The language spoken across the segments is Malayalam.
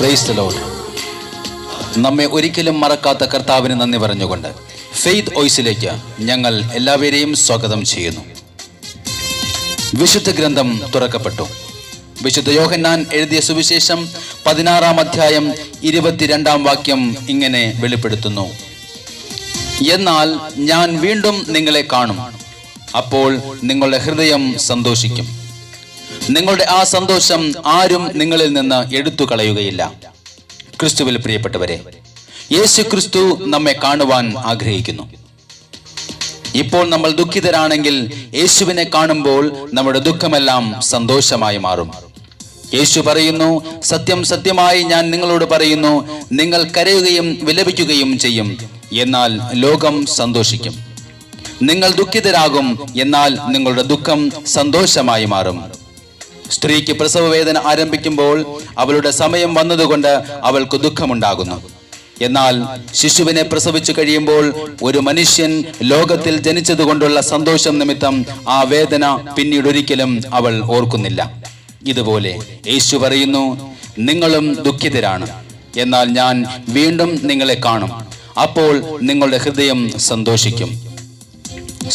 Praise the Lord. നമ്മെ ഒരിക്കലും മറക്കാത്ത കർത്താവിന് നന്ദി പറഞ്ഞുകൊണ്ട് ഫെയ്ത്ത് വോയിസിലേക്ക് ഞങ്ങൾ എല്ലാവരെയും സ്വാഗതം ചെയ്യുന്നു. വിശുദ്ധ ഗ്രന്ഥം തുറക്കപ്പെട്ടു. വിശുദ്ധ യോഹന്നാൻ എഴുതിയ സുവിശേഷം 16-ാം അധ്യായം 22-ാം വാക്യം ഇങ്ങനെ വെളിപ്പെടുത്തുന്നു: എന്നാൽ ഞാൻ വീണ്ടും നിങ്ങളെ കാണും, അപ്പോൾ നിങ്ങളുടെ ഹൃദയം സന്തോഷിക്കും. നിങ്ങളുടെ ആ സന്തോഷം ആരും നിങ്ങളിൽ നിന്ന് എടുത്തു കളയുകയില്ല. ക്രിസ്തുവിൽ പ്രിയപ്പെട്ടവരെ, യേശു ക്രിസ്തു നമ്മെ കാണുവാൻ ആഗ്രഹിക്കുന്നു. ഇപ്പോൾ നമ്മൾ ദുഃഖിതരാണെങ്കിൽ യേശുവിനെ കാണുമ്പോൾ നമ്മുടെ ദുഃഖമെല്ലാം സന്തോഷമായി മാറും. യേശു പറയുന്നു, സത്യം സത്യമായി ഞാൻ നിങ്ങളോട് പറയുന്നു, നിങ്ങൾ കരയുകയും വിലപിക്കുകയും ചെയ്യും, എന്നാൽ ലോകം സന്തോഷിക്കും. നിങ്ങൾ ദുഃഖിതരാകും, എന്നാൽ നിങ്ങളുടെ ദുഃഖം സന്തോഷമായി മാറും. സ്ത്രീക്ക് പ്രസവവേദന ആരംഭിക്കുമ്പോൾ അവളുടെ സമയം വന്നതുകൊണ്ട് അവൾക്ക് ദുഃഖമുണ്ടാകുന്നു. എന്നാൽ ശിശുവിനെ പ്രസവിച്ചു കഴിയുമ്പോൾ ഒരു മനുഷ്യൻ ലോകത്തിൽ ജനിച്ചതുകൊണ്ടുള്ള സന്തോഷം നിമിത്തം ആ വേദന പിന്നീട് ഒരിക്കലും അവൾ ഓർക്കുന്നില്ല. ഇതുപോലെ യേശു പറയുന്നു, നിങ്ങളും ദുഃഖിതരാണ്, എന്നാൽ ഞാൻ വീണ്ടും നിങ്ങളെ കാണും, അപ്പോൾ നിങ്ങളുടെ ഹൃദയം സന്തോഷിക്കും.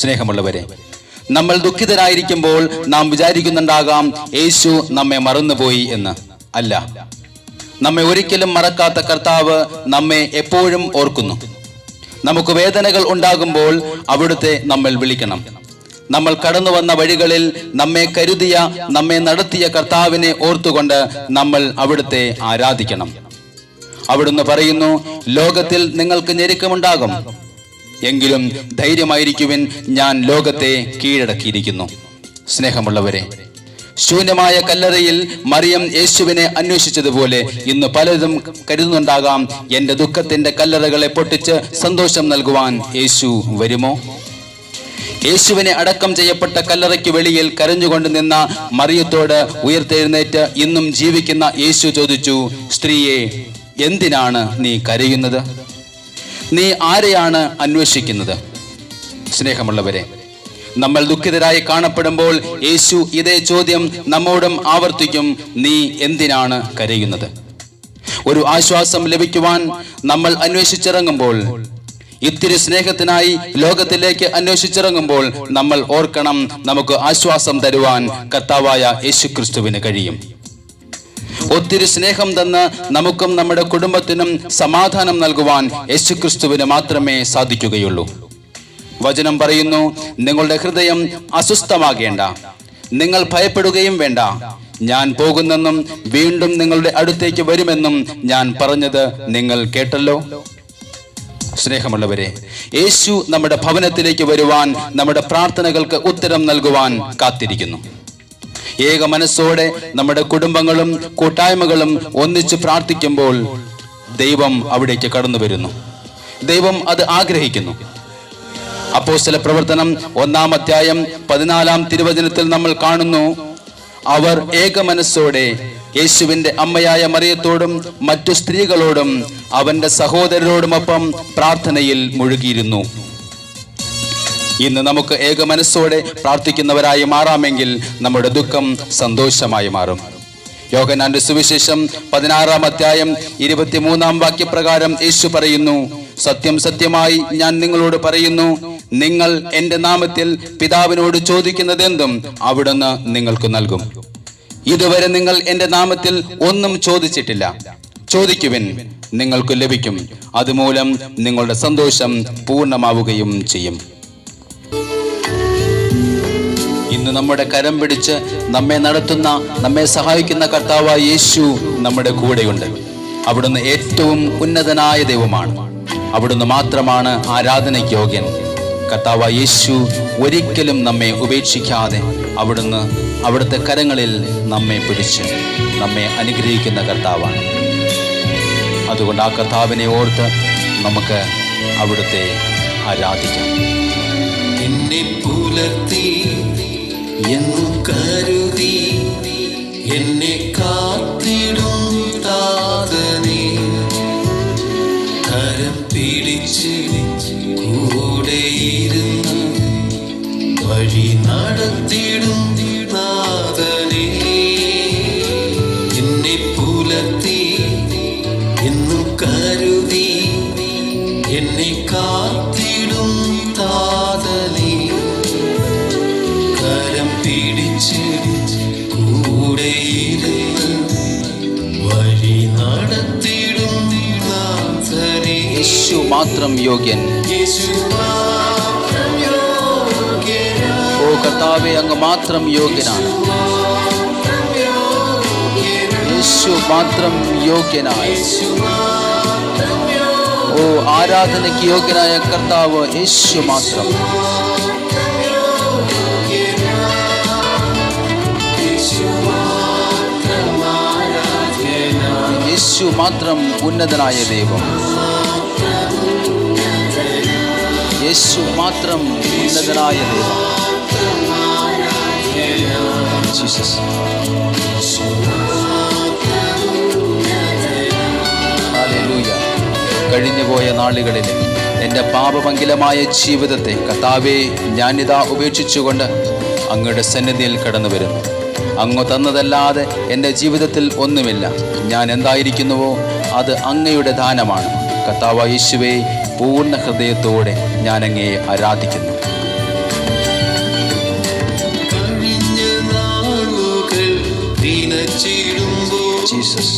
സ്നേഹമുള്ളവരെ, നമ്മൾ ദുഃഖിതരായിരിക്കുമ്പോൾ നാം വിചാരിക്കുന്നുണ്ടാകാം യേശു നമ്മെ മറന്നുപോയി എന്ന്. അല്ല, നമ്മെ ഒരിക്കലും മറക്കാത്ത കർത്താവ് നമ്മെ എപ്പോഴും ഓർക്കുന്നു. നമുക്ക് വേദനകൾ ഉണ്ടാകുമ്പോൾ അവിടുത്തെ നമ്മൾ വിളിക്കണം. നമ്മൾ കടന്നു വന്ന വഴികളിൽ നമ്മെ കരുതിയ, നമ്മെ നടത്തിയ കർത്താവിനെ ഓർത്തുകൊണ്ട് നമ്മൾ അവിടുത്തെ ആരാധിക്കണം. അവിടുന്ന് പറയുന്നു, ലോകത്തിൽ നിങ്ങൾക്ക് ഞെരുക്കമുണ്ടാകും, എങ്കിലും ധൈര്യമായിരിക്കുവിൻ, ഞാൻ ലോകത്തെ കീഴടക്കിയിരിക്കുന്നു. സ്നേഹമുള്ളവരെ, ശൂന്യമായ കല്ലറയിൽ മറിയം യേശുവിനെ അന്വേഷിച്ചതുപോലെ ഇന്ന് പലരും കരുതുന്നുണ്ടാകാം, എന്റെ ദുഃഖത്തിന്റെ കല്ലറകളെ പൊട്ടിച്ച് സന്തോഷം നൽകുവാൻ യേശു വരുമോ? യേശുവിനെ അടക്കം ചെയ്യപ്പെട്ട കല്ലറയ്ക്ക് വെളിയിൽ കരഞ്ഞുകൊണ്ട് നിന്ന മറിയത്തോട് ഉയർത്തെഴുന്നേറ്റ് ഇന്നും ജീവിക്കുന്ന യേശു ചോദിച്ചു, സ്ത്രീയെ, എന്തിനാണ് നീ കരയുന്നത്? നീ ആരെയാണ് അന്വേഷിക്കുന്നത്? സ്നേഹമുള്ളവരെ, നമ്മൾ ദുഃഖിതരായി കാണപ്പെടുമ്പോൾ യേശു ഇതേ ചോദ്യം നമ്മോടും ആവർത്തിക്കും, നീ എന്തിനാണ് കരയുന്നത്? ഒരു ആശ്വാസം ലഭിക്കുവാൻ നമ്മൾ അന്വേഷിച്ചിറങ്ങുമ്പോൾ, ഇത്തിരി സ്നേഹത്തിനായി ലോകത്തിലേക്ക് അന്വേഷിച്ചിറങ്ങുമ്പോൾ നമ്മൾ ഓർക്കണം, നമുക്ക് ആശ്വാസം തരുവാൻ കർത്താവായ യേശു ക്രിസ്തുവിന് കഴിയും. ഒത്തിരി സ്നേഹം തന്ന് നമുക്കും നമ്മുടെ കുടുംബത്തിനും സമാധാനം നൽകുവാൻ യേശു ക്രിസ്തുവിന് മാത്രമേ സാധിക്കുകയുള്ളൂ. വചനം പറയുന്നു, നിങ്ങളുടെ ഹൃദയം അസ്വസ്ഥമാകേണ്ട, നിങ്ങൾ ഭയപ്പെടുകയും വേണ്ട, ഞാൻ പോകുന്നെന്നും വീണ്ടും നിങ്ങളുടെ അടുത്തേക്ക് വരുമെന്നും ഞാൻ പറഞ്ഞത് നിങ്ങൾ കേട്ടല്ലോ. സ്നേഹമുള്ളവരെ, യേശു നമ്മുടെ ഭവനത്തിലേക്ക് വരുവാൻ, നമ്മുടെ പ്രാർത്ഥനകൾക്ക് ഉത്തരം നൽകുവാൻ കാത്തിരിക്കുന്നു. ഏക മനസ്സോടെ നമ്മുടെ കുടുംബങ്ങളും കൂട്ടായ്മകളും ഒന്നിച്ച് പ്രാർത്ഥിക്കുമ്പോൾ ദൈവം അവിടേക്ക് കടന്നു വരുന്നു. ദൈവം അത് ആഗ്രഹിക്കുന്നു. അപ്പോസ്തല പ്രവർത്തനം 1-ാം അധ്യായം 14-ാം തിരുവചനത്തിൽ നമ്മൾ കാണുന്നു, അവർ ഏക മനസ്സോടെ യേശുവിന്റെ അമ്മയായ മറിയത്തോടും മറ്റു സ്ത്രീകളോടും അവന്റെ സഹോദരരോടുമൊപ്പം പ്രാർത്ഥനയിൽ മുഴുകിയിരുന്നു. ഇന്ന് നമുക്ക് ഏക മനസ്സോടെ പ്രാർത്ഥിക്കുന്നവരായി മാറാമെങ്കിൽ നമ്മുടെ ദുഃഖം സന്തോഷമായി മാറും. യോഹന്നാന്റെ സുവിശേഷം 16-ാം അധ്യായം 23-ാം വാക്യപ്രകാരം യേശു പറയുന്നു, സത്യം സത്യമായി ഞാൻ നിങ്ങളോട് പറയുന്നു, നിങ്ങൾ എന്റെ നാമത്തിൽ പിതാവിനോട് ചോദിക്കുന്നതെന്തും അവിടുന്ന് നിങ്ങൾക്ക് നൽകും. ഇതുവരെ നിങ്ങൾ എന്റെ നാമത്തിൽ ഒന്നും ചോദിച്ചിട്ടില്ല. ചോദിക്കുവിൻ, നിങ്ങൾക്ക് ലഭിക്കും. അതുമൂലം നിങ്ങളുടെ സന്തോഷം പൂർണ്ണമാവുകയും ചെയ്യും. ഇന്ന് നമ്മുടെ കരം പിടിച്ച് നമ്മെ നടത്തുന്ന, നമ്മെ സഹായിക്കുന്ന കർത്താവായ യേശു നമ്മുടെ കൂടെയുണ്ട്. അവിടുന്ന് ഏറ്റവും ഉന്നതനായ ദൈവമാണ്. അവിടുന്ന് മാത്രമാണ് ആരാധനയ്ക്ക് യോഗ്യൻ. കർത്താവായ യേശു ഒരിക്കലും നമ്മെ ഉപേക്ഷിക്കാതെ അവിടുത്തെ കരങ്ങളിൽ നമ്മെ പിടിച്ച് നമ്മെ അനുഗ്രഹിക്കുന്ന കർത്താവാണ്. അതുകൊണ്ട് ആ കർത്താവിനെ ഓർത്ത് നമുക്ക് അവിടുത്തെ ആരാധിക്കാം. എന്നെ പുലർത്തി എന്നു കരുതി എന്നെ കാത്തിടും താതനെ, കരം പിടിച്ച് കൂടെയിരുന്ന് വഴി നടത്തിടും നാഥനെ. എന്നെ പുലർത്തി യേശു മാത്രം യോഗ്യൻ. യേശു മാത്രം യോഗ്യനായി. ഓ കർത്താവേ, അങ്ങ് മാത്രം യോഗ്യനാണ്. യേശു മാത്രം യോഗ്യനായി. ഓ ആരാധനയ്ക്ക് യോഗ്യനായ കർത്താവ് യേശു മാത്രം. യേശു മാത്രം ഉന്നതനായ ദൈവം. യേശു മാത്രം ഉന്നതനായ ദൈവം. ജീസസ്. ഹല്ലേലൂയ. കഴിഞ്ഞുപോയ നാളുകളിൽ എൻ്റെ പാപമംഗലമായ ജീവിതത്തെ കർത്താവേ, ഞാനിതാ ഉപേക്ഷിച്ചുകൊണ്ട് അങ്ങയുടെ സന്നിധിയിൽ കടന്നു വരുന്നു. അങ്ങ് തന്നതല്ലാതെ എൻ്റെ ജീവിതത്തിൽ ഒന്നുമില്ല. ഞാൻ എന്തായിരിക്കുന്നുവോ അത് അങ്ങയുടെ ദാനമാണ്. കർത്താവായ യേശുവേ, പൂർണ്ണ ഹൃദയത്തോടെ ഞാൻ അങ്ങയെ ആരാധിക്കുന്നു. കഴിഞ്ഞ നാളുകൾ ദിനച്ചിടുമ്പോൾ ജീസസ്.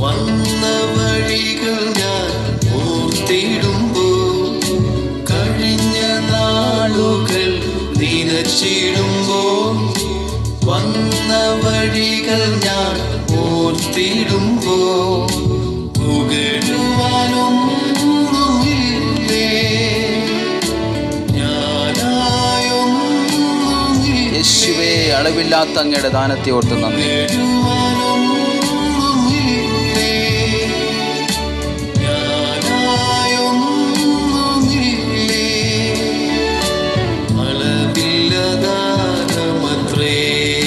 വന്ന വഴികൾ ഞാൻ ഓർത്തിടുമ്പോൾ, കഴിഞ്ഞ നാളുകൾ ദിനച്ചിടുമ്പോൾ വന്ന വഴികൾ ഞാൻ ഓർത്തിടുമ്പോൾ, പുകഴുവാനൊന്നുമില്ലേ ഞാനായൊന്നുമില്ലേ. യേശുവേ, അളവില്ലാത്ത അങ്ങയുടെ ദാനത്തെ ഓർത്ത് നന്ദി.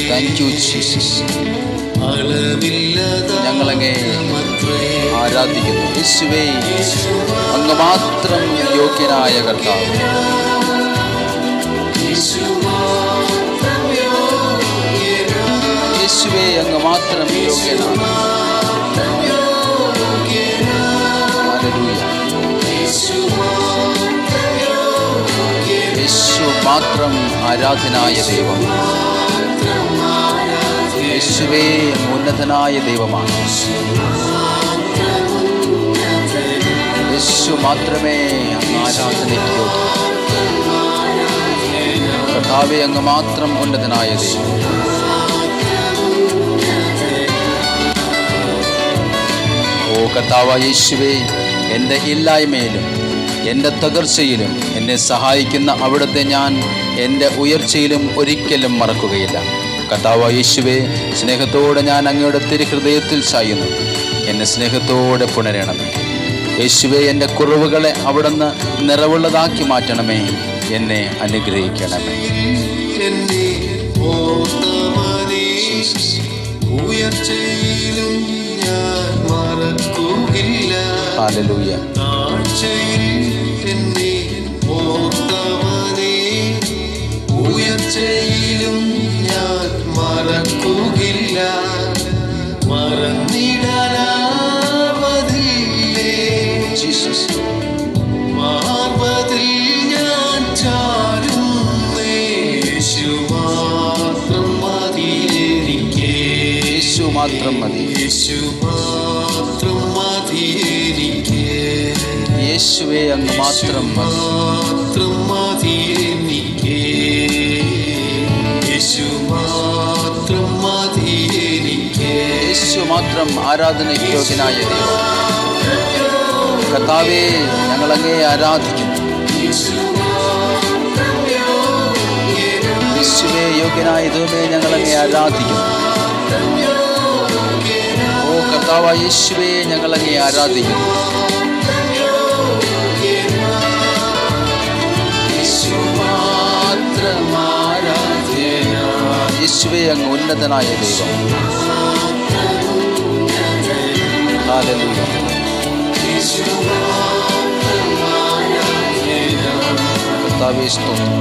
Thank you Jesus. ഞങ്ങളങ്ങേ ആരാധിക്കുന്നു. യേശുവേ, അങ്ങ് മാത്രം യോഗ്യനായ കർത്താവ്. യേശുവേ, അങ്ങ് മാത്രം യോഗ്യനാണ്. ഹല്ലേലൂയ. യേശു മാത്രം ആരാധനായ ദൈവം. യേശുവേ, ഉന്നതനായ ദൈവമാണ്. യേശു മാത്രമേ അങ്ങ് ആരാധനയ്ക്ക് യോഗ്യൻ. കർത്താവേ, അങ്ങ് മാത്രം ഉന്നതനായ ദൈവം. ഓ കർത്താവായ യേശുവേ, എൻ്റെ ഇല്ലായ്മയിലും എൻ്റെ തകർച്ചയിലും എന്നെ സഹായിക്കുന്ന അവിടുത്തെ ഞാൻ എൻ്റെ ഉയർച്ചയിലും ഒരിക്കലും മറക്കുകയില്ല. കർത്താവായ യേശുവേ, സ്നേഹത്തോടെ ഞാൻ അങ്ങയുടെ തിരുഹൃദയത്തിൽ ചായുന്നു. എന്നെ സ്നേഹത്തോടെ പുണരണമേ. യേശുവേ, എൻ്റെ കുറവുകളെ അവിടുന്ന് നിറവുള്ളതാക്കി മാറ്റണമേ. എന്നെ അനുഗ്രഹിക്കണമേ. എന്നെ ഓർത്തവനേ, ഉയർച്ചയിലും ഞാൻ മറക്കുകയില്ല. ഹല്ലേലൂയ. താഴ്ചയിൽ എന്നെ ഓർത്തവനേ, ഉയർച്ചയിലും ഞാൻ മറക്കുകയില്ല. മറന്നിടാനാവതില്ലേ ജീസസ്. മാർവതിൽ ഞാൻ ചാരുന്നേ. യേശു മാത്രം മതി എനിക്ക്. യേശു മാത്രം മതി. യേശു മാത്രം മതി എനിക്ക്. യേശുവേ, അങ്ങ് മാത്രം മതി. മാത്രം മതി എനിക്ക്. യേശു മാത്രം മതി എനിക്ക്. യേശു മാത്രം ആരാധനയ്ക്ക് യോഗ്യനായ ദൈവം. കർത്താവേ, ഞങ്ങളങ്ങേ ആരാധിക്കുന്നു. യേശുവേ, യോഗ്യനായ ദൈവമേ, ഞങ്ങളങ്ങേ ആരാധിക്കുന്നു. ഓ കർത്താവായ യേശുവേ, ഞങ്ങളങ്ങേ ആരാധിക്കുന്നു. യേശു മാത്രം ആരാധ്യന. യേശുവേ, അങ്ങ് ഉന്നതനായ ദൈവം. ഹല്ലേലൂയ. കർത്താവേ, സ്തോത്രം.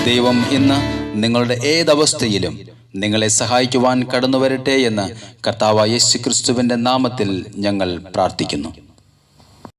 ദൈവം ഇന്ന് നിങ്ങളുടെ ഏതവസ്ഥയിലും നിങ്ങളെ സഹായിക്കുവാൻ കടന്നു വരട്ടെ എന്ന് കർത്താവായ യേശുക്രിസ്തുവിൻ്റെ നാമത്തിൽ ഞങ്ങൾ പ്രാർത്ഥിക്കുന്നു.